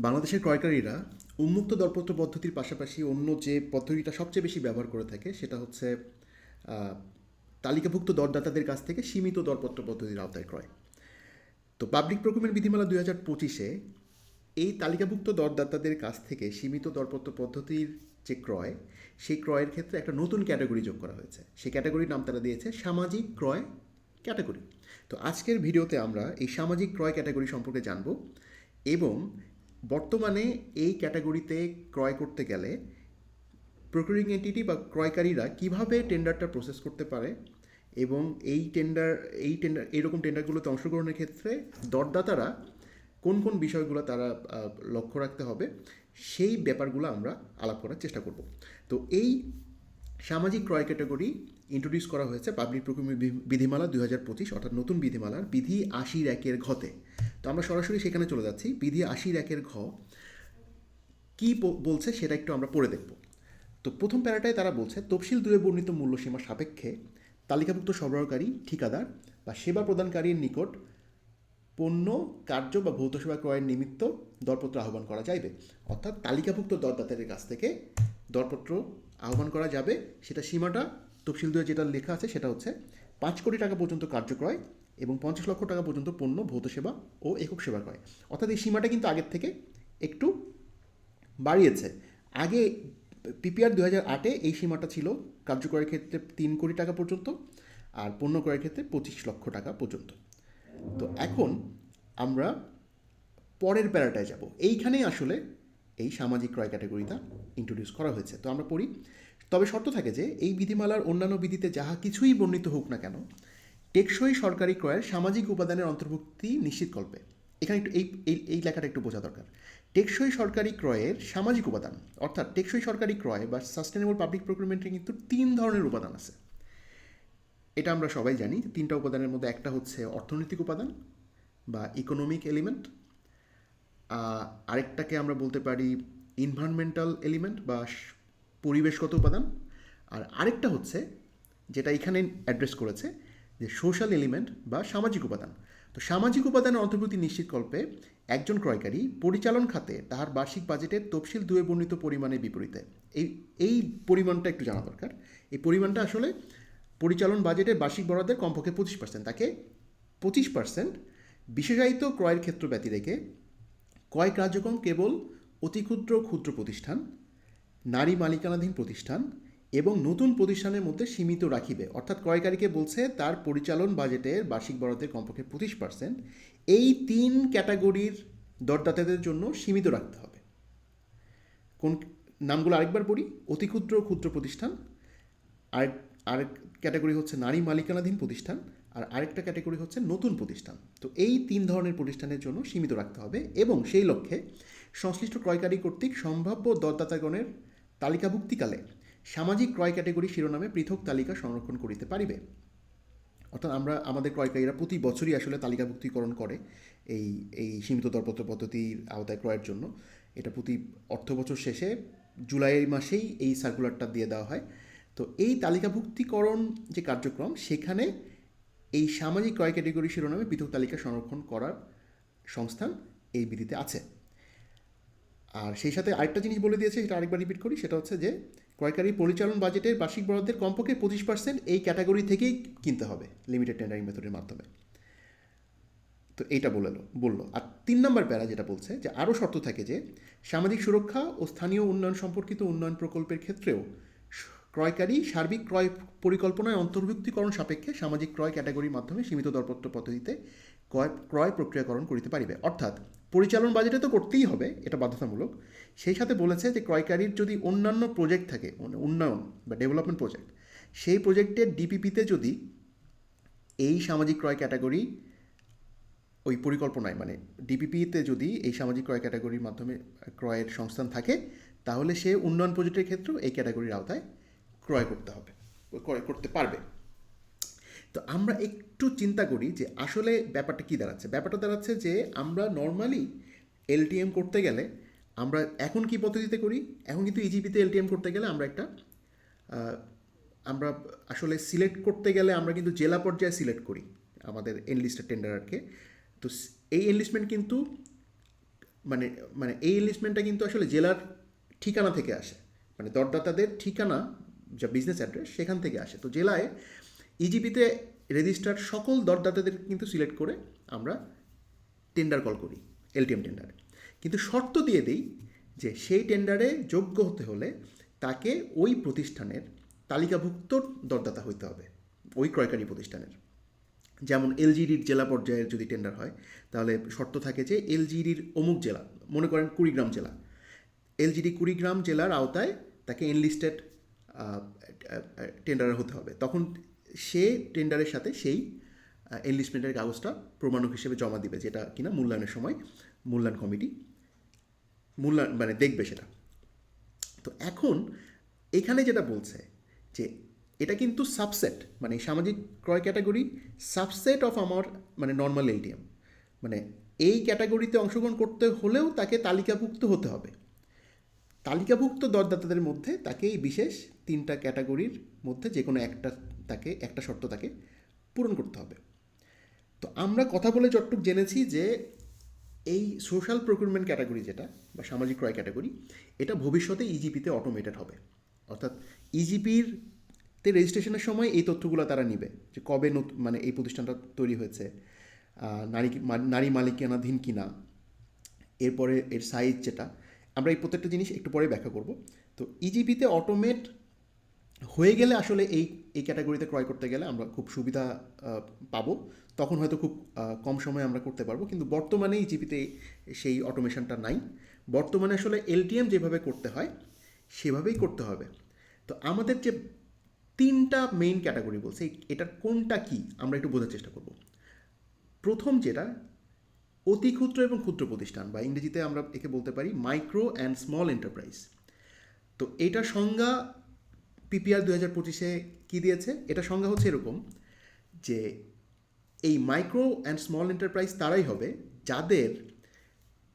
বাংলাদেশের ক্রয়কারীরা উন্মুক্ত দরপত্র পদ্ধতির পাশাপাশি অন্য যে পদ্ধতিটা সবচেয়ে বেশি ব্যবহার করে থাকে সেটা হচ্ছে আহ, তালিকাভুক্ত দরদাতাদের কাছ থেকে সীমিত দরপত্র পদ্ধতির আওতায় ক্রয়। তো পাবলিক প্রকুরমেন্ট বিধিমালা 2025-এ এই তালিকাভুক্ত দরদাতাদের কাছ থেকে সীমিত দরপত্র পদ্ধতির যে ক্রয়, সেই ক্রয়ের ক্ষেত্রে একটা নতুন ক্যাটাগরি যোগ করা হয়েছে। সেই ক্যাটাগরির নাম তারা দিয়েছে সামাজিক ক্রয় ক্যাটাগরি। তো আজকের ভিডিওতে আমরা এই সামাজিক ক্রয় ক্যাটাগরি সম্পর্কে জানব এবং বর্তমানে এই ক্যাটাগরিতে ক্রয় করতে গেলে প্রকিউরিং এন্টিটি বা ক্রয়কারীরা কিভাবে টেন্ডারটা প্রসেস করতে পারে এবং এই টেন্ডার এইরকম টেন্ডারগুলোতে অংশগ্রহণের ক্ষেত্রে দরদাতারা কোন কোন বিষয়গুলো তারা লক্ষ্য রাখতে হবে, সেই ব্যাপারগুলো আমরা আলাপ করার চেষ্টা করব। তো এই সামাজিক ক্রয় ক্যাটাগরি ইন্ট্রোডিউস করা হয়েছে পাবলিক প্রকিউরমেন্ট বিধিমালা 2025, অর্থাৎ নতুন বিধিমালার বিধি 80-1 ঘতে। তো আমরা সরাসরি সেখানে চলে যাচ্ছি। বিধি 80-1 ঘ কী বলছে সেটা একটু আমরা পড়ে দেখব। তো প্রথম প্যারাটায় তারা বলছে, তফসিল 2-এ বর্ণিত মূল্যসীমা সাপেক্ষে তালিকাভুক্ত সরবরাহকারী, ঠিকাদার বা সেবা প্রদানকারীর নিকট পণ্য, কার্য বা ভৌত সেবা ক্রয়ের নিমিত্ত দরপত্র আহ্বান করা যাইবে। অর্থাৎ তালিকাভুক্ত দরদাতাদের কাছ থেকে দরপত্র আহ্বান করা যাবে। সেটা সীমাটা তফসিল 2-এ যেটা লেখা আছে সেটা হচ্ছে 5 কোটি টাকা পর্যন্ত কার্যক্রয় এবং 50 লক্ষ টাকা পর্যন্ত পণ্য, ভৌত সেবা ও একক সেবা ক্রয়। অর্থাৎ এই সীমাটা কিন্তু আগের থেকে একটু বাড়িয়েছে। আগে পিপিআর 2008-এ এই সীমাটা ছিল কার্যক্রয়ের ক্ষেত্রে 3 কোটি টাকা পর্যন্ত আর পণ্য ক্রয়ের ক্ষেত্রে 25 লক্ষ টাকা পর্যন্ত। তো এখন আমরা পরের প্যারাটায় যাব। এইখানেই আসলে এই সামাজিক ক্রয় ক্যাটাগরিটা ইন্ট্রোডিউস করা হয়েছে। তো আমরা পড়ি, তবে শর্ত থাকে যে এই বিধিমালার অন্যান্য বিধিতে যাহা কিছুই বর্ণিত হোক না কেন, টেকসই সরকারি ক্রয়ের সামাজিক উপাদানের অন্তর্ভুক্তি নিশ্চিতকল্পে। এখানে একটু এই এই এই লেখাটা একটু বোঝা দরকার। টেকসই সরকারি ক্রয়ের সামাজিক উপাদান, অর্থাৎ টেকসই সরকারি ক্রয় বা সাস্টেনেবল পাবলিক প্রকিউরমেন্টে কিন্তু 3 ধরনের উপাদান আছে। এটা আমরা সবাই জানি। 3টা উপাদানের মধ্যে একটা হচ্ছে অর্থনৈতিক উপাদান বা ইকোনমিক এলিমেন্ট, আরেকটাকে আমরা বলতে পারি এনভায়রনমেন্টাল এলিমেন্ট বা পরিবেশগত উপাদান, আর আরেকটা হচ্ছে যেটা এখানে অ্যাড্রেস করেছে যে সোশ্যাল এলিমেন্ট বা সামাজিক উপাদান। তো সামাজিক উপাদানের অন্তর্ভুক্তি নিশ্চিতকল্পে একজন ক্রয়কারী পরিচালন খাতে তাহার বার্ষিক বাজেটের তফসিল 2-এ বর্ণিত পরিমাণের বিপরীতে, এই এই পরিমাণটা একটু জানা দরকার। এই পরিমাণটা আসলে পরিচালন বাজেটের বার্ষিক বরাদ্দের কমপক্ষে 25%, তাকে 25% বিশেষায়িত ক্রয়ের ক্ষেত্র ব্যতি রেখে ক্রয় কার্যক্রম কেবল অতি ক্ষুদ্র ক্ষুদ্র প্রতিষ্ঠান, নারী মালিকানাধীন প্রতিষ্ঠান এবং নতুন প্রতিষ্ঠানের মধ্যে সীমিত রাখিবে। অর্থাৎ ক্রয়কারীকে বলছে তার পরিচালন বাজেটের বার্ষিক বরাদ্দের কমপক্ষে 25% এই 3 ক্যাটাগরির দরদাতাদের জন্য সীমিত রাখতে হবে। কোন নামগুলো আরেকবার পড়ি, অতি ক্ষুদ্র ক্ষুদ্র প্রতিষ্ঠান, আরেক আরেক ক্যাটাগরি হচ্ছে নারী মালিকানাধীন প্রতিষ্ঠান, আর আরেকটা ক্যাটাগরি হচ্ছে নতুন প্রতিষ্ঠান। তো এই 3 ধরনের প্রতিষ্ঠানের জন্য সীমিত রাখতে হবে এবং সেই লক্ষ্যে সংশ্লিষ্ট ক্রয়কারী কর্তৃক সম্ভাব্য দরদাতাগণের তালিকাভুক্তিকালে সামাজিক ক্রয় ক্যাটাগরি শিরোনামে পৃথক তালিকা সংরক্ষণ করিতে পারিবে। অর্থাৎ আমরা আমাদের ক্রয়কারীরা প্রতি বছরই আসলে তালিকাভুক্তিকরণ করে এই এই সীমিত দরপত্র পদ্ধতির আওতায় ক্রয়ের জন্য। এটা প্রতি অর্থবছর শেষে জুলাই মাসেই এই সার্কুলারটা দিয়ে দেওয়া হয়। তো এই তালিকাভুক্তিকরণ যে কার্যক্রম, সেখানে এই সামাজিক ক্রয় ক্যাটাগরি শিরোনামে পৃথক তালিকা সংরক্ষণ করার সংস্থান এই বিধিতে আছে। আর সেই সাথে আরেকটা জিনিস বলে দিয়েছে, সেটা আরেকবার রিপিট করি, সেটা হচ্ছে যে ক্রয়কারী পরিচালন বাজেটের বার্ষিক বরাদ্দের কমপক্ষে 25% এই ক্যাটাগরি থেকেই কিনতে হবে লিমিটেড টেন্ডারিং মেথডের মাধ্যমে। তো এইটা বললো। আর 3 নম্বর প্যারা যেটা বলছে যে আরও শর্ত থাকে যে সামাজিক সুরক্ষা ও স্থানীয় উন্নয়ন সম্পর্কিত উন্নয়ন প্রকল্পের ক্ষেত্রেও ক্রয়কারী সার্বিক ক্রয় পরিকল্পনায় অন্তর্ভুক্তিকরণ সাপেক্ষে সামাজিক ক্রয় ক্যাটাগরির মাধ্যমে সীমিত দরপত্র পদ্ধতিতে ক্রয় প্রক্রিয়াকরণ করিতে পারিবে। অর্থাৎ পরিচালন বাজেটে তো করতেই হবে, এটা বাধ্যতামূলক। সেই সাথে বলেছে যে ক্রয়কারীর যদি অন্যান্য প্রজেক্ট থাকে, মানে উন্নয়ন বা ডেভেলপমেন্ট প্রজেক্ট, সেই প্রজেক্টের ডিপিপিতে যদি এই সামাজিক ক্রয় ক্যাটাগরি ওই পরিকল্পনায়, মানে ডিপিপিতে যদি এই সামাজিক ক্রয় ক্যাটাগরির মাধ্যমে ক্রয়ের সংস্থান থাকে, তাহলে সে উন্নয়ন প্রজেক্টের ক্ষেত্রেও এই ক্যাটাগরির আওতায় ক্রয় করতে পারবে। তো আমরা একটু চিন্তা করি যে আসলে ব্যাপারটা কী দাঁড়াচ্ছে। ব্যাপারটা দাঁড়াচ্ছে যে আমরা নর্মালি এলটিএম করতে গেলে আমরা এখন কি পদ্ধতিতে করি, এখন কিন্তু ইজিপিতে এলটিএম করতে গেলে আমরা আসলে সিলেক্ট করতে গেলে আমরা কিন্তু জেলা পর্যায়ে সিলেক্ট করি আমাদের এনলিস্টেড টেন্ডারকে। তো এই এনলিস্টমেন্ট কিন্তু মানে মানে এই এনলিস্টমেন্টটা কিন্তু আসলে জেলার ঠিকানা থেকে আসে, মানে দরদাতাদের ঠিকানা, যা বিজনেস অ্যাড্রেস, সেখান থেকে আসে। তো জেলায় ইজিপিতে রেজিস্টার্ড সকল দরদাতাদের কিন্তু সিলেক্ট করে আমরা টেন্ডার কল করি, এলটিএম টেন্ডারে। কিন্তু শর্ত দিয়ে দিই যে সেই টেন্ডারে যোগ্য হতে হলে তাকে ওই প্রতিষ্ঠানের তালিকাভুক্ত দরদাতা হইতে হবে, ওই ক্রয়কারী প্রতিষ্ঠানের। যেমন এলজিডির জেলা পর্যায়ের যদি টেন্ডার হয়, তাহলে শর্ত থাকে যে এলজিডির অমুক জেলা, মনে করেন কুড়িগ্রাম জেলা, এলজিডি কুড়িগ্রাম জেলার আওতায় তাকে এনলিস্টেড টেন্ডার হতে হবে। তখন সে টেন্ডারের সাথে সেই এনলিস্টমেন্টের কাগজটা প্রমাণক হিসেবে জমা দিবে, যেটা কিনা মূল্যায়নের সময় মূল্যায়ন কমিটি মানে দেখবে সেটা। তো এখন এখানে যেটা বলছে যে এটা কিন্তু সাবসেট, মানে সামাজিক ক্রয় ক্যাটাগরি সাবসেট অফ আমার মানে নর্মাল এলটিএম, মানে এই ক্যাটাগরিতে অংশগ্রহণ করতে হলেও তাকে তালিকাভুক্ত হতে হবে। তালিকাভুক্ত দরদাতাদের মধ্যে তাকে এই বিশেষ 3টা ক্যাটাগরির মধ্যে যে কোনো একটা শর্ত তাকে পূরণ করতে হবে। তো আমরা কথা বলে যতটুকু জেনেছি যে এই সোশ্যাল প্রকিউরমেন্ট ক্যাটাগরি যেটা বা সামাজিক ক্রয় ক্যাটাগরি, এটা ভবিষ্যতে ইজিপিতে অটোমেটেড হবে। অর্থাৎ ইজিপির তে রেজিস্ট্রেশনের সময় এই তথ্যগুলো তারা নিবে যে কবে মানে এই প্রতিষ্ঠানটা তৈরি হয়েছে, নারী মালিকানাধীন কিনা, এরপরে এর সাইজ যেটা, আমরা এই প্রত্যেকটা জিনিস একটু পরে ব্যাখ্যা করব। তো ইজিপিতে অটোমেট হয়ে গেলে আসলে এই ক্যাটাগরিতে ক্রয় করতে গেলে আমরা খুব সুবিধা পাবো, তখন হয়তো খুব কম সময়ে আমরা করতে পারবো। কিন্তু বর্তমানে ইজিপিতে সেই অটোমেশনটা নাই। বর্তমানে আসলে এলটিএম যেভাবে করতে হয় সেভাবেই করতে হবে। তো আমাদের যে 3টা মেইন ক্যাটাগরি বলছে, এটার কোনটা কি আমরা একটু বোঝার চেষ্টা করব। প্রথম যেটা অতি ক্ষুদ্র এবং ক্ষুদ্র প্রতিষ্ঠান, বা ইংরেজিতে আমরা একে বলতে পারি মাইক্রো অ্যান্ড স্মল এন্টারপ্রাইজ। তো এটার সংজ্ঞা পিপিআর 2025-এ কী দিয়েছে, এটা সংজ্ঞা হচ্ছে এরকম যে এই মাইক্রো অ্যান্ড স্মল এন্টারপ্রাইজ তারাই হবে যাদের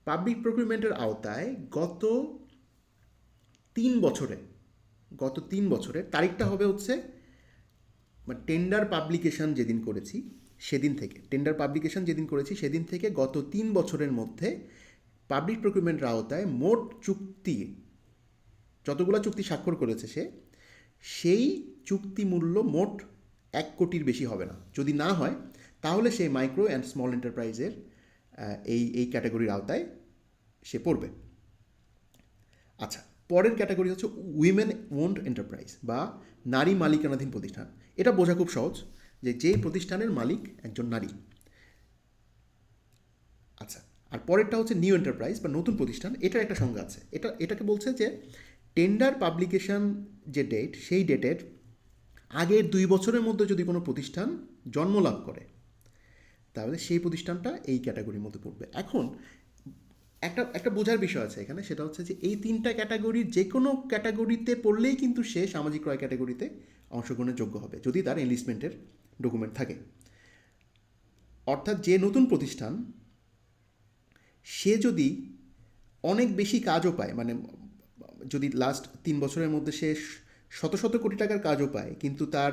পাবলিক প্রকিউরমেন্টের আওতায় গত 3 বছরে তারিখটা হবে হচ্ছে মানে টেন্ডার পাবলিকেশন যেদিন করেছি সেদিন থেকে গত 3 বছরের মধ্যে পাবলিক প্রকিউরমেন্টের আওতায় মোট চুক্তি, যতগুলো চুক্তি স্বাক্ষর করেছে সেই চুক্তি মূল্য মোট 1 কোটির বেশি হবে না। যদি না হয় তাহলে সেই মাইক্রো অ্যান্ড স্মল এন্টারপ্রাইজের এই ক্যাটাগরির আওতায় সে পড়বে। আচ্ছা, পরের ক্যাটাগরি হচ্ছে উইমেন ওন্ড এন্টারপ্রাইজ বা নারী মালিকানাধীন প্রতিষ্ঠান। এটা বোঝা খুব সহজ যে যেই প্রতিষ্ঠানের মালিক একজন নারী। আচ্ছা, আর পরেরটা হচ্ছে নিউ এন্টারপ্রাইজ বা নতুন প্রতিষ্ঠান। এটার একটা সংজ্ঞা আছে। এটাকে বলছে যে টেন্ডার পাবলিকেশন যে ডেট, সেই ডেটের আগের 2 বছরের মধ্যে যদি কোনো প্রতিষ্ঠান জন্মলাভ করে তাহলে সেই প্রতিষ্ঠানটা এই ক্যাটাগরির মধ্যে পড়বে। এখন একটা বোঝার বিষয় আছে এখানে, সেটা হচ্ছে যে এই 3টা ক্যাটাগরির যে কোনো ক্যাটাগরিতে পড়লেই কিন্তু সে সামাজিক ক্রয় ক্যাটাগরিতে অংশগ্রহণের যোগ্য হবে যদি তার এনলিস্টমেন্টের ডকুমেন্ট থাকে। অর্থাৎ যে নতুন প্রতিষ্ঠান সে যদি অনেক বেশি কাজও পায়, মানে যদি লাস্ট 3 বছরের মধ্যে সে শত শত কোটি টাকার কাজও পায়, কিন্তু তার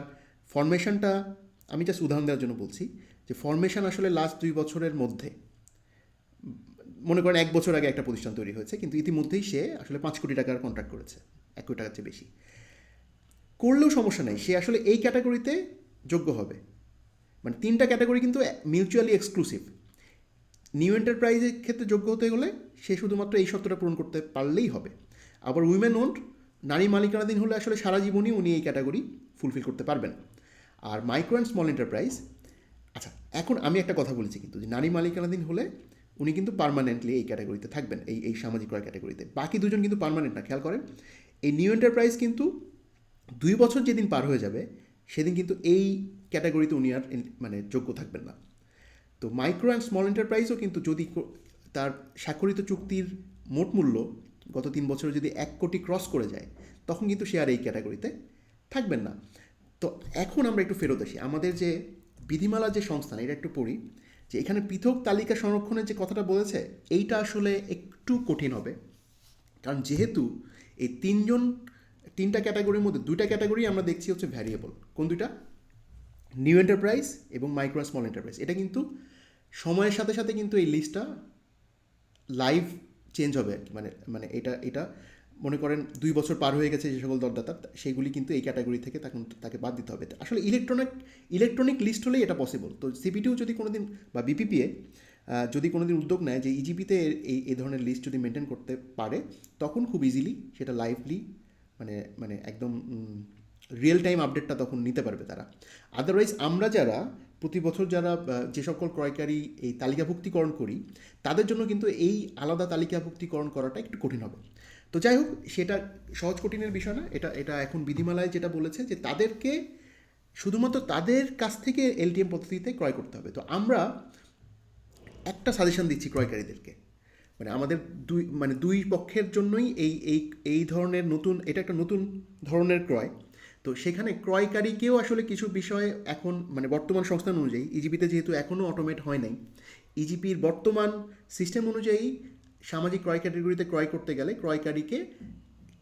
ফরমেশনটা, আমি জাস্ট উদাহরণ দেওয়ার জন্য বলছি যে ফরমেশন আসলে লাস্ট 2 বছরের মধ্যে, মনে করেন 1 বছর আগে একটা প্রতিষ্ঠান তৈরি হয়েছে, কিন্তু ইতিমধ্যেই সে আসলে 5 কোটি টাকার কন্ট্রাক্ট করেছে, 1 কোটি টাকার চেয়ে বেশি করলেও সমস্যা নেই, সে আসলে এই ক্যাটাগরিতে যোগ্য হবে। মানে 3টা ক্যাটাগরি কিন্তু মিউচুয়ালি এক্সক্লুসিভ। নিউ এন্টারপ্রাইজের ক্ষেত্রে যোগ্য হতে গেলে সে শুধুমাত্র এই শর্তটা পূরণ করতে পারলেই হবে। আবার উইমেন ওন্ড, নারী মালিকানাধীন হলে আসলে সারা জীবনই উনি এই ক্যাটাগরি ফুলফিল করতে পারবেন। আর মাইক্রো অ্যান্ড স্মল এন্টারপ্রাইজ, আচ্ছা এখন আমি একটা কথা বলেছি কিন্তু যে নারী মালিকানাধীন হলে উনি কিন্তু পার্মানেন্টলি এই ক্যাটাগরিতে থাকবেন, এই সামাজিক ক্রয় ক্যাটাগরিতে। বাকি দুজন কিন্তু পার্মানেন্ট না, খেয়াল করেন। এই নিউ এন্টারপ্রাইজ কিন্তু 2 বছর যেদিন পার হয়ে যাবে সেদিন কিন্তু এই ক্যাটাগরিতে উনি আর মানে যোগ্য থাকবেন না। তো মাইক্রো অ্যান্ড স্মল এন্টারপ্রাইজও কিন্তু যদি তার স্বাক্ষরিত চুক্তির মোট মূল্য গত 3 বছরে যদি 1 কোটি ক্রস করে যায়, তখন কিন্তু সে আর এই ক্যাটাগরিতে থাকবেন না। তো এখন আমরা একটু ফেরত আসি, আমাদের যে বিধিমালা যে সংস্থান, এটা একটু পড়ি যে এখানে পৃথক তালিকা সংরক্ষণের যে কথাটা বলেছে, এইটা আসলে একটু কঠিন হবে। কারণ যেহেতু এই 3টা ক্যাটাগরির মধ্যে 2টা ক্যাটাগরি আমরা দেখছি হচ্ছে ভ্যারিয়েবল। কোন 2টা? নিউ এন্টারপ্রাইজ এবং মাইক্রো অ্যান্ড স্মল এন্টারপ্রাইজ। এটা কিন্তু সময়ের সাথে সাথে কিন্তু এই লিস্টটা লাইভ চেঞ্জ হবে আর কি, মানে মানে এটা এটা মনে করেন 2 বছর পার হয়ে গেছে যে সকল দরদাতা, সেইগুলি কিন্তু এই ক্যাটাগরি থেকে তাকে বাদ দিতে হবে। আসলে ইলেকট্রনিক লিস্ট হলেই এটা পসিবল। তো সিপিটিও যদি কোনো দিন বা বিপিপিএ যদি কোনো দিন উদ্যোগ নেয় যে ইজিপিতে এই ধরনের লিস্ট যদি মেনটেন করতে পারে, তখন খুব ইজিলি সেটা লাইভলি মানে মানে একদম রিয়েল টাইম আপডেটটা তখন নিতে পারবে তারা। আদারওয়াইজ আমরা যারা প্রতি বছর যারা যে সকল ক্রয়কারী এই তালিকাভুক্তিকরণ করি, তাদের জন্য কিন্তু এই আলাদা তালিকাভুক্তিকরণ করাটা একটু কঠিন হবে। তো যাই হোক, সেটা সহজ কঠিনের বিষয় না, এটা এটা এখন বিধিমালায় যেটা বলেছে যে তাদেরকে শুধুমাত্র তাদের কাছ থেকে এলটিএম পদ্ধতিতে ক্রয় করতে হবে। তো আমরা একটা সাজেশন দিচ্ছি ক্রয়কারীদেরকে, মানে আমাদের দুই পক্ষের জন্যই এই ধরনের নতুন, এটা একটা নতুন ধরনের ক্রয়। তো সেখানে ক্রয়কারীকেও আসলে কিছু বিষয় এখন মানে বর্তমান সংস্থান অনুযায়ী, ইজিপিতে যেহেতু এখনও অটোমেট হয় নাই, ইজিপির বর্তমান সিস্টেম অনুযায়ী সামাজিক ক্রয় ক্যাটাগরিতে ক্রয় করতে গেলে ক্রয়কারীকে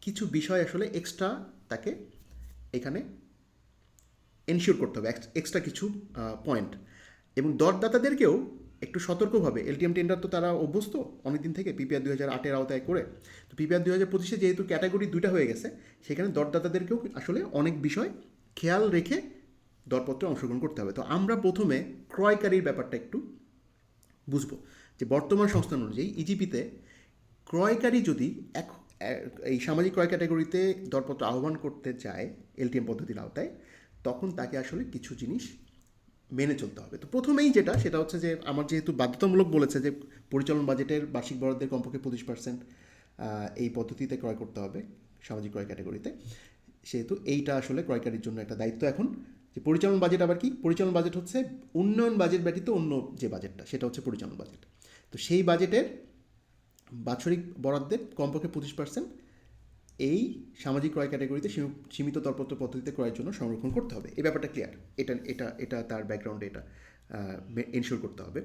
কিছু বিষয় আসলে এক্সট্রা তাকে এখানে এনশিওর করতে হবে, এক্সট্রা কিছু পয়েন্ট। এবং দরদাতাদেরকেও একটু সতর্কভাবে, এলটিএম টেন্ডার তো তারা অভ্যস্ত অনেকদিন থেকে পিপিআর 2008-এর আওতায় করে, তো পিপিআর 2025-এ যেহেতু ক্যাটাগরি দুইটা হয়ে গেছে, সেখানে দরদাতাদেরকেও আসলে অনেক বিষয় খেয়াল রেখে দরপত্রে অংশগ্রহণ করতে হবে। তো আমরা প্রথমে ক্রয়কারীর ব্যাপারটা একটু বুঝবো যে বর্তমান সংস্থান অনুযায়ী ইজিপিতে ক্রয়কারী যদি এই সামাজিক ক্রয় ক্যাটাগরিতে দরপত্র আহ্বান করতে চায় এলটিএম পদ্ধতির আওতায়, তখন তাকে আসলে কিছু জিনিস মেনে চলতে হবে। তো প্রথমেই সেটা হচ্ছে যে আমার যেহেতু বাধ্যতামূলক বলেছে যে পরিচালন বাজেটের বার্ষিক বরাদ্দের কমপক্ষে 25% এই পদ্ধতিতে ক্রয় করতে হবে সামাজিক ক্রয় ক্যাটাগরিতে, সেহেতু এইটা আসলে ক্রয়কারীর জন্য একটা দায়িত্ব এখন। যে পরিচালন বাজেট আবার কি? পরিচালন বাজেট হচ্ছে উন্নয়ন বাজেট ব্যতীত অন্য যে বাজেটটা, সেটা হচ্ছে পরিচালন বাজেট। তো সেই বাজেটের বাৎসরিক বরাদ্দের কমপক্ষে 25% এই সামাজিক ক্রয় ক্যাটাগরিতে সীমিত দরপত্র পদ্ধতিতে ক্রয়ের জন্য সংরক্ষণ করতে হবে। এই ব্যাপারটা ক্লিয়ার, এটা তার ব্যাকগ্রাউন্ডে এটা এনশিওর করতে হবে।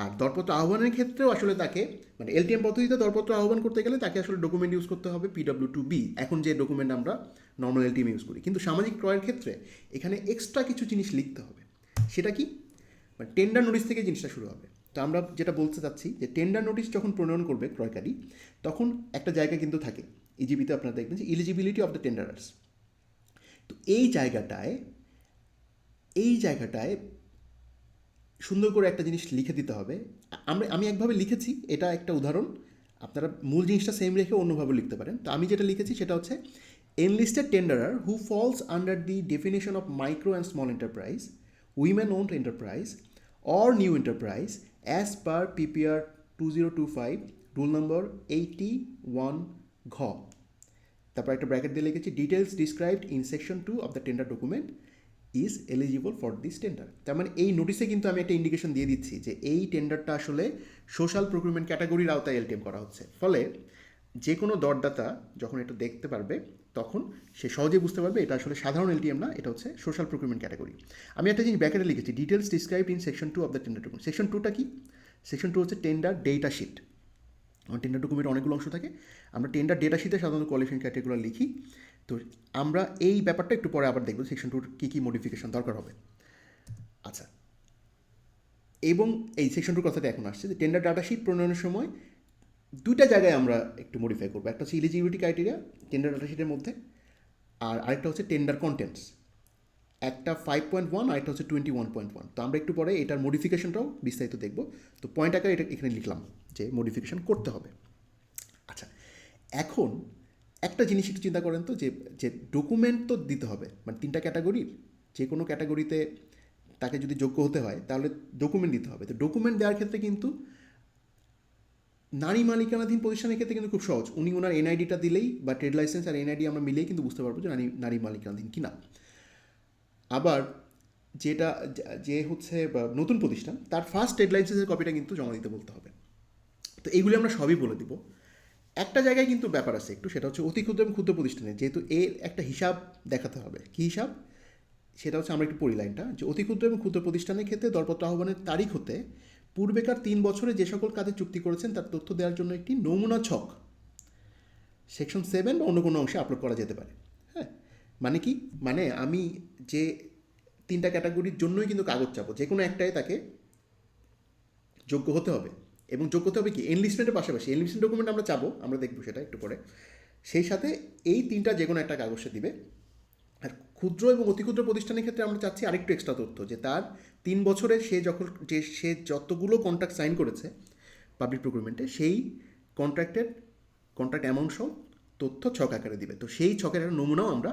আর দরপত্র আহ্বানের ক্ষেত্রেও আসলে তাকে মানে এলটিএম পদ্ধতিতে দরপত্র আহ্বান করতে গেলে তাকে আসলে ডকুমেন্ট ইউজ করতে হবে PW2B, এখন যে ডকুমেন্ট আমরা নর্মাল এলটিএম ইউজ করি। কিন্তু সামাজিক ক্রয়ের ক্ষেত্রে এখানে এক্সট্রা কিছু জিনিস লিখতে হবে। সেটা কি? মানে টেন্ডার নোটিশ থেকে জিনিসটা শুরু হবে। তো আমরা যেটা বলতে চাচ্ছি যে টেন্ডার নোটিশ যখন প্রণয়ন করবে ক্রয়কারী, তখন একটা জায়গা কিন্তু থাকে ইজিবিতে, আপনারা দেখবেন যে এলিজিবিলিটি অফ দ্য টেন্ডারার্স। তো এই জায়গাটায় সুন্দর করে একটা জিনিস লিখে দিতে হবে। আমি একভাবে লিখেছি, এটা একটা উদাহরণ, আপনারা মূল জিনিসটা সেম রেখে অন্যভাবে লিখতে পারেন। তো আমি যেটা লিখেছি সেটা হচ্ছে enlisted tenderer who falls under the definition of micro and small enterprise, women owned enterprise or new enterprise as per PPR 2025 rule number 81 ঘ, তারপর একটা ব্র্যাকেট দিয়ে লিখেছি details described in section 2 of the tender document is eligible for this tender. তার মানে এই নোটিসে কিন্তু আমি একটা ইন্ডিকেশন দিয়ে দিচ্ছি যে এই টেন্ডারটা আসলে সোশ্যাল প্রকিউরমেন্ট ক্যাটাগরির আওতায় এলটিএম করা হচ্ছে। ফলে যে কোনো দরদাতা যখন এটা দেখতে পারবে, তখন সে সহজেই বুঝতে পারবে এটা আসলে সাধারণ এলটিএম না, এটা হচ্ছে সোশ্যাল প্রকিউরমেন্ট ক্যাটাগরি। আমি একটা জিনিস ব্র্যাকেটে লিখেছি details described in section 2 of the tender document. Section 2টা কি? সেকশন 2 হচ্ছে টেন্ডার ডেটা শিট। আমার টেন্ডার ডকুমেন্টে অনেকগুলো অংশ থাকে, আমরা টেন্ডার ডেটা শিটে সাধারণত কোয়ালিফিকেশন ক্রাইটেরিয়াগুলো লিখি। তো আমরা এই ব্যাপারটা একটু পরে আবার দেখব সেকশন 2 কী মডিফিকেশন দরকার হবে। আচ্ছা, এবং এই সেকশন 2 কথাটা এখন আসছে যে টেন্ডার ডাটা শিট প্রণয়নের সময় দুইটা জায়গায় আমরা একটু মডিফাই করবো। একটা হচ্ছে এলিজিবিলিটি ক্রাইটেরিয়া টেন্ডার ডাটা শিটের মধ্যে, আর আরেকটা হচ্ছে টেন্ডার কন্টেন্টস, একটা 5.1 আর একটা হচ্ছে 21.1। তো আমরা একটু পরে এটার মডিফিকেশনটাও বিস্তারিত দেখব। তো পয়েন্ট আকারে এটা এখানে লিখলাম যে মডিফিকেশন করতে হবে। আচ্ছা, এখন একটা জিনিস একটু চিন্তা করেন তো যে ডকুমেন্ট তো দিতে হবে, মানে 3টা ক্যাটাগরির যে কোনো ক্যাটাগরিতে তাকে যদি যোগ্য হতে হয় তাহলে ডকুমেন্ট দিতে হবে। তো ডকুমেন্ট দেওয়ার ক্ষেত্রে কিন্তু নারী মালিকানাধীন প্রতিষ্ঠানের ক্ষেত্রে কিন্তু খুব সহজ, উনি ওনার এনআইডিটা দিলেই বা ট্রেড লাইসেন্স আর এনআইডি আমরা মিলেই কিন্তু বুঝতে পারবো যে নারী মালিকানাধীন কিনা। আবার যে হচ্ছে নতুন প্রতিষ্ঠান, তার ফার্স্ট ট্রেড লাইসেন্সের কপিটা কিন্তু জমা দিতে বলতে হবে। তো এইগুলি আমরা সবই বলে দিব। একটা জায়গায় কিন্তু ব্যাপার আছে একটু, সেটা হচ্ছে অতি ক্ষুদ্র এবং ক্ষুদ্র প্রতিষ্ঠানে যেহেতু এর একটা হিসাব দেখাতে হবে। কী হিসাব? সেটা হচ্ছে আমরা একটু পড়ি লাইনটা, যে অতি ক্ষুদ্র এবং ক্ষুদ্র প্রতিষ্ঠানের ক্ষেত্রে দরপত্র আহ্বানের তারিখ হতে পূর্বেকার 3 বছরে যে সকল কাজে চুক্তি করেছেন তার তথ্য দেওয়ার জন্য একটি নমুনা ছক সেকশন 7 বা অন্য কোনো অংশে আপলোড করা যেতে পারে। হ্যাঁ, মানে কি? মানে আমি যে 3টা ক্যাটাগরির জন্যই কিন্তু কাগজ চাবো, যে কোনো একটাই তাকে যোগ্য হতে হবে। এবং যোগ করতে হবে কি এনলিস্টমেন্টের পাশাপাশি এনলিস্টমেন্ট ডকুমেন্ট আমরা চাবো, আমরা দেখবো সেটা একটু পরে, সেই সাথে এই তিনটা যে কোনো একটা কাগজে দিবে। আর ক্ষুদ্র এবং অতি ক্ষুদ্র প্রতিষ্ঠানের ক্ষেত্রে আমরা চাচ্ছি আরেকটু এক্সট্রা তথ্য, যে তার 3 বছরে সে যতগুলো কন্ট্রাক্ট সাইন করেছে পাবলিক প্রকিউরমেন্টে, সেই কন্ট্রাক্ট অ্যামাউন্ট সহ তথ্য ছক আকারে দিবে। তো সেই ছকের একটা নমুনাও আমরা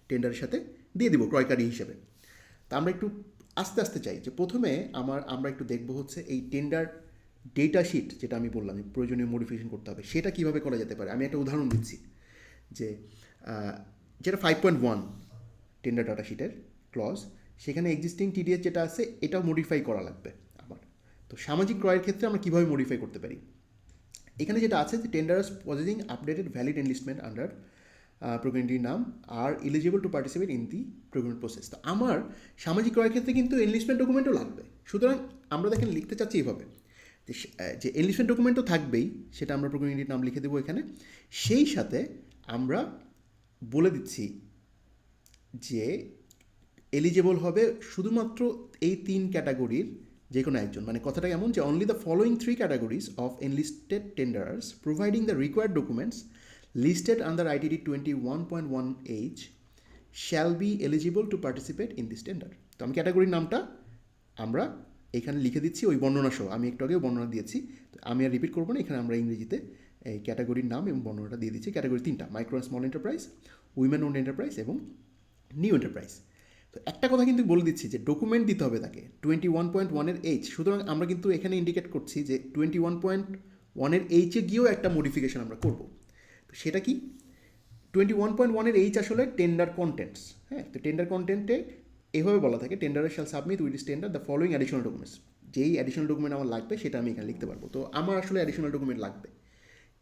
টেন্ডারের সাথে দিয়ে দিব ক্রয়কারী হিসেবে। তা আমরা একটু আস্তে আস্তে চাই যে প্রথমে আমরা একটু দেখবো হচ্ছে এই টেন্ডার ডেটা শিট, যেটা আমি বললাম প্রয়োজনীয় মডিফিকেশন করতে হবে, সেটা কীভাবে করা যেতে পারে। আমি একটা উদাহরণ দিচ্ছি, যে যেটা 5.1 টেন্ডার ডাটা শিটের ক্লজ, সেখানে এক্সিস্টিং টিডিএস যেটা আছে এটাও মডিফাই করা লাগবে আমার। তো সামাজিক ক্রয়ের ক্ষেত্রে আমরা কীভাবে মডিফাই করতে পারি, এখানে যেটা আছে যে tenders possessing updated valid enlistment under প্রকিউরমেন্টের নাম আর eligible to participate in the procurement process. তো আমার সামাজিক ক্রয়ের ক্ষেত্রে কিন্তু এনলিস্টমেন্ট ডকুমেন্টও লাগবে। সুতরাং আমরা দেখেন লিখতে চাচ্ছি এইভাবে, যে এনলিস্টমেন্ট ডকুমেন্ট তো থাকবেই, সেটা আমরা প্রকিউরমেন্টের নাম লিখে দেবো এখানে। সেই সাথে আমরা বলে দিচ্ছি যে এলিজেবল হবে শুধুমাত্র এই 3 ক্যাটাগরির যে কোনো একজন। মানে কথাটা এমন যে only the following 3 categories of enlisted টেন্ডারার্স providing the required documents listed under ITD 21.1H shall be eligible to participate in this tender. তো আমি ক্যাটাগরির নামটা আমরা এখানে লিখে দিচ্ছি ওই বর্ণনা সহ, আমি একটু আগেও বর্ণনা দিয়েছি, তো আমি আর রিপিট করবো না। এখানে আমরা ইংরেজিতে এই ক্যাটাগরির নাম এবং বর্ণনাটা দিয়ে দিচ্ছি। ক্যাটাগরি 3টা, micro and small enterprise, women owned enterprise এবং নিউ এন্টারপ্রাইজ। তো একটা কথা কিন্তু বলে দিচ্ছি যে ডকুমেন্ট দিতে হবে তাকে 21.1-এর H। সুতরাং আমরা কিন্তু এখানে ইন্ডিকেট করছি যে 21.1-এর H-এ গিয়েও একটা মডিফিকেশন আমরা করব। তো সেটা কি, 21.1-এর H আসলে টেন্ডার কন্টেন্টস। হ্যাঁ, তো টেন্ডার কন্টেন্টে এভাবে বলা থাকে, টেন্ডারার shall submit with this tender the following additional documents. যেই অ্যাডিশনাল ডকুমেন্ট আমার লাগবে সেটা আমি এখানে লিখতে পারবো। তো আমার আসলে অ্যাডিশনাল ডকুমেন্ট লাগবে,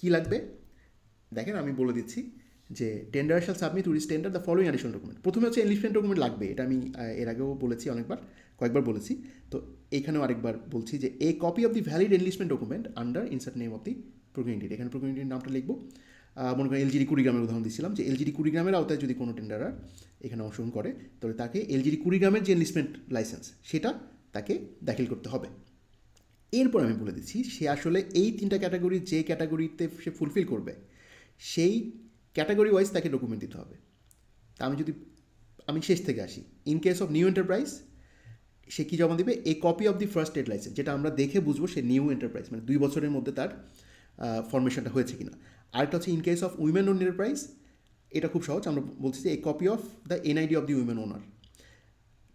কী লাগবে দেখেন আমি বলে দিচ্ছি, যে tender shall submit with tender the following additional document. প্রথমে হচ্ছে এনলিস্টমেন্ট ডকুমেন্ট লাগবে, এটা আমি এর আগেও বলেছি কয়েকবার বলেছি। তো এইখানেও আরেকবার বলছি যে a copy of the valid enlistment document under insert name of the procurement. এখানে প্রকিউরমেন্টের নামটা লিখবো। মনে করেন এলজিডি কুড়িগ্রামের উদাহরণ দিচ্ছিলাম, যে এলজিডি কুড়িগ্রামের আওতায় যদি কোনো টেন্ডারার এখানে অংশগ্রহণ করে, তাহলে তাকে এলজিডি কুড়িগ্রামের যে এনলিস্টমেন্ট লাইসেন্স সেটা তাকে দাখিল করতে হবে। এরপর আমি বলে দিচ্ছি সে আসলে এই 3টা ক্যাটাগরি যে ক্যাটাগরিতে সে ফুলফিল করবে, সেই ক্যাটাগরি ওয়াইজ তাকে ডকুমেন্ট দিতে হবে। তা আমি শেষ থেকে আসি। In case of new enterprise সে কী জমা দেবে, a copy of the first trade licence, যেটা আমরা দেখে বুঝবো সে নিউ এন্টারপ্রাইজ, মানে 2 বছরের মধ্যে তার ফরমেশনটা হয়েছে কিনা। আরেকটা হচ্ছে in case of women own enterprise, এটা খুব সহজ, আমরা বলছি যে a copy of the NID of the women owner.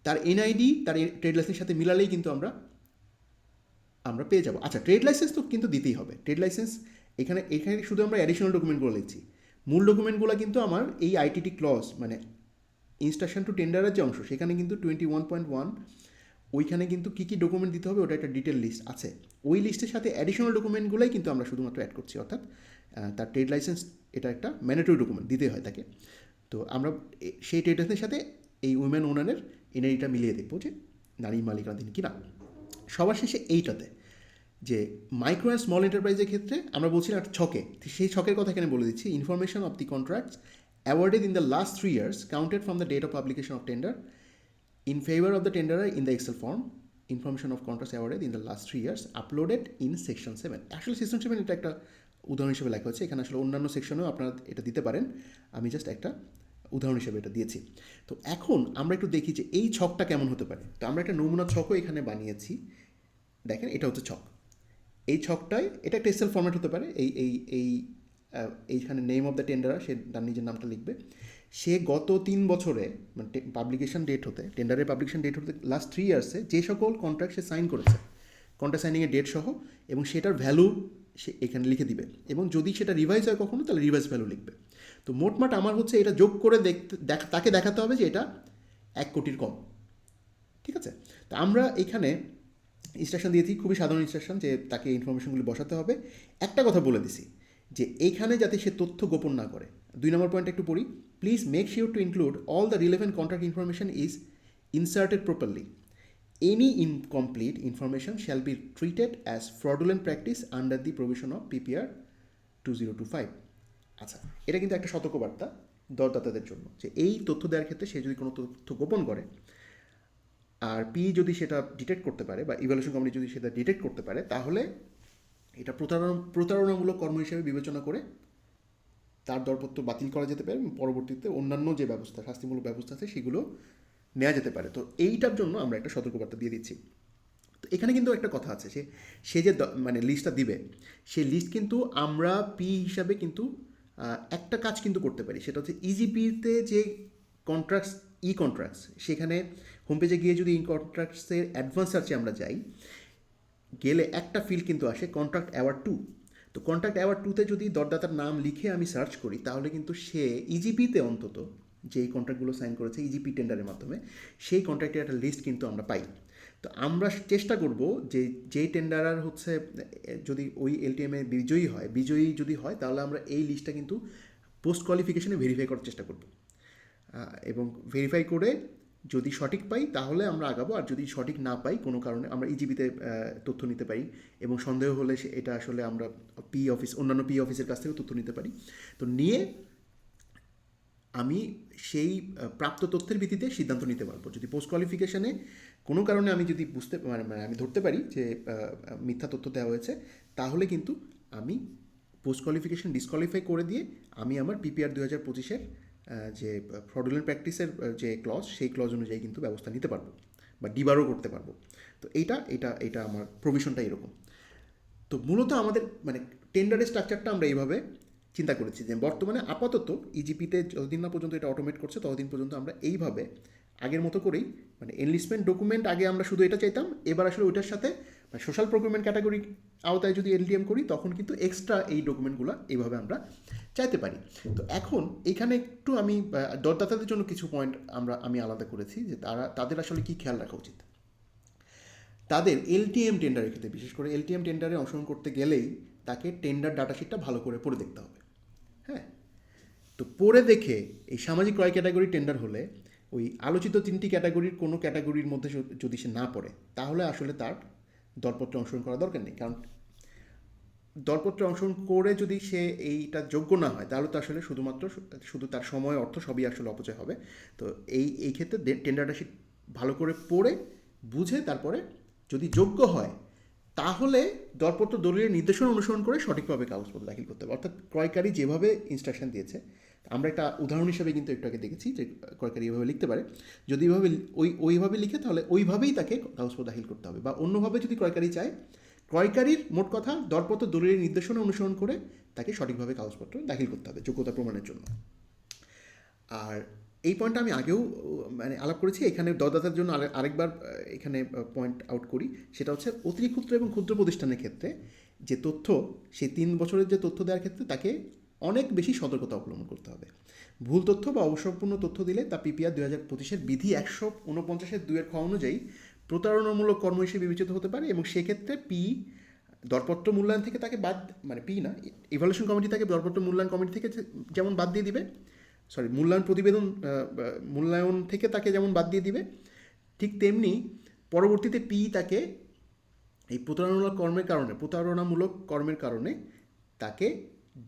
তার NID তার ট্রেড লাইসেন্সের সাথে মিলালেই কিন্তু আমরা পেয়ে যাবো। আচ্ছা, ট্রেড লাইসেন্স তো কিন্তু দিতেই হবে। ট্রেড লাইসেন্স এখানে শুধু আমরা অ্যাডিশনাল ডকুমেন্টগুলো লিখছি, মূল ডকুমেন্টগুলো কিন্তু আমার এই ITT ক্লজ মানে ইনস্ট্রাকশন টু টেন্ডারের যে অংশ, সেখানে কিন্তু 21.1 ওইখানে কিন্তু কী কী ডকুমেন্ট দিতে হবে ওটা একটা ডিটেল লিস্ট আছে। ওই লিস্টের সাথে অ্যাডিশনাল ডকুমেন্টগুলোই কিন্তু আমরা শুধুমাত্র অ্যাড করছি, অর্থাৎ তার ট্রেড লাইসেন্স এটা একটা ম্যান্ডেটরি ডকুমেন্ট দিতে হয় তাকে। তো আমরা সেই ট্রেড লাইসেন্সের সাথে এই উইমেন ওনারের NIDটা মিলিয়ে দেখবো যে নারী মালিকানাধীন কিনা। সবার শেষে এইটাতে যে মাইক্রো অ্যান্ড স্মল এন্টারপ্রাইজের ক্ষেত্রে আমরা বলছিলাম একটা ছকে, সেই ছকের কথা এখানে বলে দিচ্ছি। Information of the contracts awarded in the last 3 years counted from the date of publication of tender in favour of the tenderer in the Excel form. Information of contracts awarded in the last 3 years uploaded in section 7। আসলে section 7 এটা একটা উদাহরণ হিসেবে লেখা হচ্ছে, এখানে আসলে অন্যান্য সেকশনেও আপনারা এটা দিতে পারেন, আমি জাস্ট একটা উদাহরণ হিসেবে এটা দিয়েছি। তো এখন আমরা একটু দেখি যে এই ছকটা কেমন হতে পারে। তো আমরা একটা নমুনা ছকও এখানে বানিয়েছি, দেখেন এটা হচ্ছে ছক। এই ছকটায় এটা একটা এক্সেল ফরম্যাট হতে পারে। এইখানে নেম অফ দ্য টেন্ডার, সে তার নিজের নামটা লিখবে। সে গত 3 বছরে মানে পাবলিকেশন ডেট হতে, টেন্ডারের পাবলিকেশন ডেট হতে লাস্ট 3 ইয়ার্সে যে সকল কন্ট্রাক্ট সে সাইন করেছে, কন্ট্রাক্ট সাইনিংয়ের ডেট সহ, এবং সেটার ভ্যালু সে এখানে লিখে দিবে। এবং যদি সেটা রিভাইজ হয় কখনো, তাহলে রিভাইজ ভ্যালু লিখবে। তো মোটমাট আমার হচ্ছে এটা যোগ করে তাকে দেখাতে হবে যে এটা 1 কোটির কম। ঠিক আছে, তো আমরা এখানে ইনস্ট্রাকশন দিয়েছি, খুবই সাধারণ ইনস্ট্রাকশন, যে তাকে ইনফরমেশনগুলি বসাতে হবে। একটা কথা বলে দিছি যে এইখানে যাতে সে তথ্য গোপন না করে। 2 নম্বর পয়েন্ট একটু পড়ি। Please make sure to include all the relevant contract information is inserted properly. Any incomplete information shall be treated as fraudulent practice under the provision of PPR 2025। আচ্ছা, এটা কিন্তু একটা সতর্কবার্তা দরদাতাদের জন্য, যে এই তথ্য দেওয়ার ক্ষেত্রে সে যদি কোনো তথ্য গোপন করে, আর যদি সেটা ডিটেক্ট করতে পারে, বা ইভ্যালুয়েশন কমিটি যদি সেটা ডিটেক্ট করতে পারে, তাহলে এটা প্রতারণামূলক কর্ম হিসেবে বিবেচনা করে তার দরপত্র বাতিল করা যেতে পারে এবং পরবর্তীতে অন্যান্য যে ব্যবস্থা, শাস্তিমূলক ব্যবস্থা আছে সেগুলো নেওয়া যেতে পারে। তো এইটার জন্য আমরা একটা সতর্কবার্তা দিয়ে দিচ্ছি। তো এখানে কিন্তু একটা কথা আছে, সে যে মানে লিস্টটা দিবে, সেই লিস্ট কিন্তু আমরা পি হিসাবে কিন্তু একটা কাজ কিন্তু করতে পারি, সেটা হচ্ছে ইজিপিতে যে কন্ট্রাক্টস সেখানে হোম পেজে গিয়ে যদি ই কন্ট্রাক্টসের অ্যাডভান্স সার্চে আমরা যাই, গেলে একটা ফিল্ড কিন্তু আসে কন্ট্রাক্ট অ্যাওয়ার্ড 2। তো কন্ট্রাক্ট অ্যাওয়ার্ড 2তে যদি দরদাতার নাম লিখে আমি সার্চ করি, তাহলে কিন্তু সে ইজিপিতে অন্তত যেই কন্ট্রাক্টগুলো সাইন করেছে ইজিপি টেন্ডারের মাধ্যমে, সেই কন্ট্রাক্টের একটা লিস্ট কিন্তু আমরা পাই। তো আমরা চেষ্টা করব যে যেই টেন্ডারার হচ্ছে যদি ওই এলটিএমে বিজয়ী যদি হয়, তাহলে আমরা এই লিস্টটা কিন্তু পোস্ট কোয়ালিফিকেশনে ভেরিফাই করার চেষ্টা করব, এবং ভেরিফাই করে যদি সঠিক পাই তাহলে আমরা আগাবো, আর যদি সঠিক না পাই কোনো কারণে আমরা ইজিপিতে তথ্য নিতে পারি, এবং সন্দেহ হলে এটা আসলে আমরা অন্যান্য পি অফিসের কাছ থেকেও তথ্য নিতে পারি। তো নিয়ে আমি সেই প্রাপ্ত তথ্যের ভিত্তিতে সিদ্ধান্ত নিতে পারবো। যদি পোস্ট কোয়ালিফিকেশনে কোনো কারণে আমি যদি আমি ধরতে পারি যে মিথ্যা তথ্য দেওয়া হয়েছে, তাহলে কিন্তু আমি পোস্ট কোয়ালিফিকেশন ডিসকোয়ালিফাই করে দিয়ে আমি আমার পিপিআর 2025-এর যে ফ্রডুলেন্ট প্র্যাকটিসের যে ক্লজ, সেই ক্লজ অনুযায়ী কিন্তু ব্যবস্থা নিতে পারবো বা ডিবারও করতে পারবো। তো এইটা আমার প্রভিশনটা এরকম। তো মূলত আমাদের মানে টেন্ডারের স্ট্রাকচারটা আমরা এইভাবে চিন্তা করেছি যে বর্তমানে আপাতত ইজিপিতে যতদিন না পর্যন্ত এটা অটোমেট করছে ততদিন পর্যন্ত আমরা এইভাবে আগের মতো করেই, মানে এনলিস্টমেন্ট ডকুমেন্ট আগে আমরা শুধু এটা চাইতাম, এবার আসলে ওইটার সাথে সোশ্যাল প্রকুরমেন্ট ক্যাটাগরি আওতায় যদি এলটিএম করি তখন কিন্তু এক্সট্রা এই ডকুমেন্টগুলো এইভাবে আমরা চাইতে পারি। তো এখন এইখানে একটু আমি দরদাতাদের জন্য কিছু পয়েন্ট আমি আলাদা করেছি যে তাদের আসলে কী খেয়াল রাখা উচিত। তাদের এলটিএম টেন্ডারের ক্ষেত্রে, বিশেষ করে এলটিএম টেন্ডারে অংশগ্রহণ করতে গেলেই তাকে টেন্ডার ডাটাশিটটা ভালো করে পড়ে দেখতে হবে। হ্যাঁ, তো পড়ে দেখে এই সামাজিক ক্রয় ক্যাটাগরি টেন্ডার হলে ওই আলোচিত 3টি ক্যাটাগরির কোনো ক্যাটাগরির মধ্যে যদি সে না পড়ে, তাহলে আসলে তার দরপত্রে অংশগ্রহণ করা দরকার নেই। কারণ দরপত্রে অংশগ্রহণ করে যদি সে এইটা যোগ্য না হয়, তাহলে তো আসলে শুধু তার সময়, অর্থ সবই আসলে অপচয় হবে। তো এই ক্ষেত্রে টেন্ডার ডাটাশিট ভালো করে পড়ে বুঝে তারপরে যদি যোগ্য হয়, তাহলে দরপত্র দলিলের নির্দেশনা অনুসরণ করে সঠিকভাবে কাগজপত্র দাখিল করতে হবে। অর্থাৎ ক্রয়কারী যেভাবে ইনস্ট্রাকশন দিয়েছে, আমরা একটা উদাহরণ হিসাবে কিন্তু একটু আগে দেখেছি যে ক্রয়কারী এভাবে লিখতে পারে। যদি এইভাবে ওইভাবে লিখে, তাহলে ওইভাবেই তাকে কাগজপত্র দাখিল করতে হবে। বা অন্যভাবে যদি ক্রয়কারী চায়, ক্রয়কারীর মোট কথা দরপত্র দলিলের নির্দেশনা অনুসরণ করে তাকে সঠিকভাবে কাগজপত্র দাখিল করতে হবে যোগ্যতা প্রমাণের জন্য। আর এই পয়েন্টটা আমি আগেও মানে আলাপ করেছি, এখানে দরদাতার জন্য আরেকবার এখানে পয়েন্ট আউট করি। সেটা হচ্ছে অতি ক্ষুদ্র এবং ক্ষুদ্র প্রতিষ্ঠানের ক্ষেত্রে যে তথ্য, সেই 3 বছরের যে তথ্য দেওয়ার ক্ষেত্রে তাকে অনেক বেশি সতর্কতা অবলম্বন করতে হবে। ভুল তথ্য বা অবসরপূর্ণ তথ্য দিলে তা পিপিআর 2025-এর বিধি 149-এর 2-এর খ অনুযায়ী প্রতারণামূলক কর্ম হিসেবে বিবেচিত হতে পারে, এবং সেক্ষেত্রে দরপত্র মূল্যায়ন থেকে তাকে ইভ্যালুয়েশন কমিটি তাকে দরপত্র মূল্যায়ন কমিটি থেকে যেমন বাদ দিয়ে দিবে, মূল্যায়ন থেকে তাকে যেমন বাদ দিয়ে দিবে, ঠিক তেমনি পরবর্তীতে তাকে এই প্রতারণামূলক কর্মের কারণে তাকে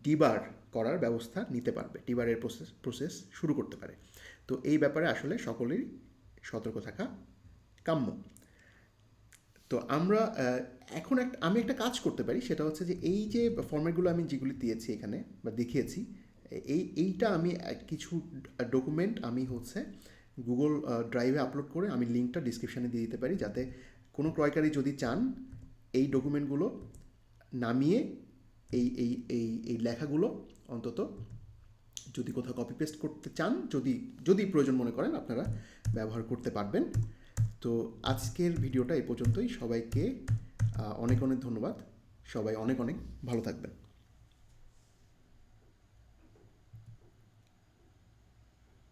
ডিবার করার ব্যবস্থা নিতে পারবে, ডিবারের প্রসেস শুরু করতে পারে। তো এই ব্যাপারে আসলে সকলেরই সতর্ক থাকা কাম্য। তো আমরা এখন আমি একটা কাজ করতে পারি, সেটা হচ্ছে যে এই যে ফর্ম্যাটগুলো আমি যেগুলি দিয়েছি এখানে বা দেখিয়েছি, এইটা আমি কিছু ডকুমেন্ট আমি হচ্ছে গুগল ড্রাইভে আপলোড করে আমি লিঙ্কটা ডিসক্রিপশানে দিয়ে দিতে পারি, যাতে কোনো ক্রয়কারী যদি চান এই ডকুমেন্টগুলো নামিয়ে এই লেখাগুলো অন্তত যদি কোথাও কপি পেস্ট করতে চান, যদি প্রয়োজন মনে করেন, আপনারা ব্যবহার করতে পারবেন। তো আজকের ভিডিওটা এই পর্যন্তই। সবাইকে অনেক অনেক ধন্যবাদ। সবাই অনেক অনেক ভালো থাকবেন।